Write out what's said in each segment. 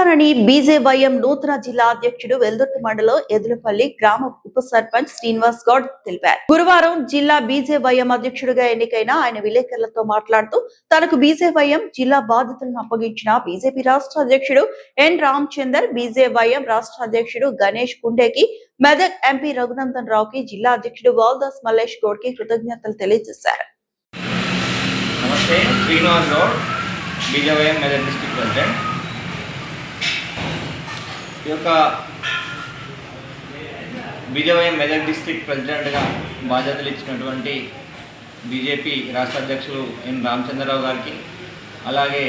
ప్రజారణి BJYM నూతన జిల్లా అధ్యక్షుడు వెల్దుర్తి మండలం ఎదులపల్లి గ్రామ ఉప సర్పంచ్ శ్రీనివాస్ గౌడ్ తెలిపారు. గురువారం జిల్లా బీజేవైఎం అధ్యక్షుడిగా ఎన్నికైన ఆయన విలేకరులతో మాట్లాడుతూ తనకు బీజేవైఎం జిల్లా బాధ్యతలను అప్పగించిన బీజేపీ రాష్ట్ర అధ్యక్షుడు ఎన్ రామచందర్, బీజేవైఎం రాష్ట్ర అధ్యక్షుడు గణేష్ కుండేకి, మెదక్ ఎంపీ రఘునందన్ రావుకి, జిల్లా అధ్యక్షుడు వాల్దాస్ మల్లేష్ గౌడ్ కి కృతజ్ఞతలు తెలియజేశారు. నమస్తే, Srinivas Goud, BJYM Medak district president. ఈ యొక్క బీజేవైఎం మెదక్ డిస్ట్రిక్ట్ ప్రెసిడెంట్గా బాధ్యతలు ఇచ్చినటువంటి బీజేపీ రాష్ట్ర అధ్యక్షులు ఎన్ రామచంద్రరావు గారికి, అలాగే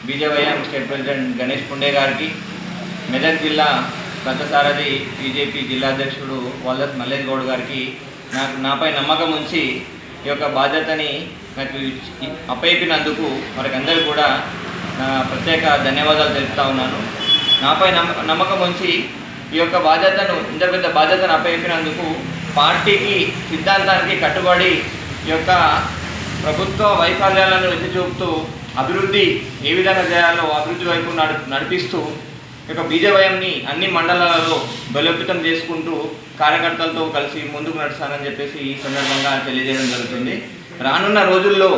బీజేవైఎం స్టేట్ ప్రెసిడెంట్ గణేష్ కుండే గారికి, మెదక్ జిల్లా రథసారథి బీజేపీ జిల్లా అధ్యక్షుడు వాల్దాస్ మల్లేష్ గౌడ్ గారికి నాపై నమ్మకం ఉంచి ఈ యొక్క బాధ్యతని నాకు అప్పయిపినందుకు వారికందరూ కూడా నా ప్రత్యేక ధన్యవాదాలు తెలుపుతా ఉన్నాను. నాపై నమ్మకం ఉంచి ఈ యొక్క బాధ్యతను, ఇంత పెద్ద బాధ్యతను అప్పయిపినందుకు పార్టీకి సిద్ధాంతానికి కట్టుబడి ఈ యొక్క ప్రభుత్వ వైఫల్యాలను ఎత్తి చూపుతూ అభివృద్ధి ఏ విధంగా చేయాలో అభివృద్ధి వైపు నడిపిస్తూ ఈ యొక్క బీజేవైఎంని అన్ని మండలాలలో బలోపేతం చేసుకుంటూ కార్యకర్తలతో కలిసి ముందుకు నడుస్తానని చెప్పేసి ఈ సందర్భంగా తెలియజేయడం జరుగుతుంది. రానున్న రోజుల్లో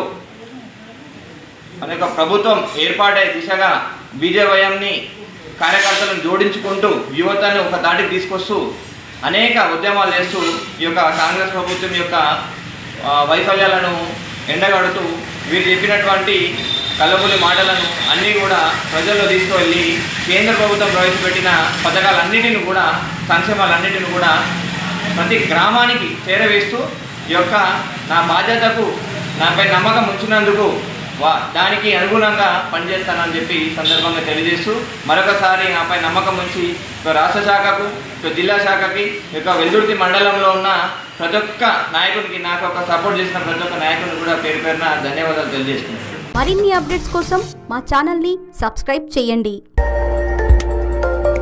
అనేక ప్రభుత్వం ఏర్పాటై దిశగా బీజేవైఎంని కార్యకర్తలను జోడించుకుంటూ యువతను ఒక దాటికి తీసుకొస్తూ అనేక ఉద్యమాలు చేస్తూ ఈ యొక్క కాంగ్రెస్ ప్రభుత్వం యొక్క వైఫల్యాలను ఎండగడుతూ వీరు చెప్పినటువంటి కల్లబుల్లి మాటలను అన్నీ కూడా ప్రజల్లో తీసుకువెళ్ళి కేంద్ర ప్రభుత్వం ప్రవేశపెట్టిన పథకాలన్నిటిని కూడా, సంక్షేమాలన్నిటిని కూడా ప్రతి గ్రామానికి చేరవేస్తూ ఈ యొక్క నా బాధ్యతకు నాపై నమ్మకం ఉంచినందుకు దానికి అనుగుణంగా పనిచేస్తానని చెప్పి ఈ సందర్భంగా తెలియజేస్తూ మరొకసారి నాపై నమ్మకం ఉంచి రాష్ట్ర శాఖకు, జిల్లా శాఖకి, వెల్దుర్తి మండలంలో ఉన్న ప్రతి ఒక్క నాయకునికి, నాకు ఒక సపోర్ట్ చేసిన ప్రతి ఒక్క నాయకునికి కూడా పేరు పేరున ధన్యవాదాలు తెలియజేస్తున్నాను. మరిన్ని అప్డేట్స్ కోసం మా ఛానల్ని సబ్స్క్రైబ్ చేయండి.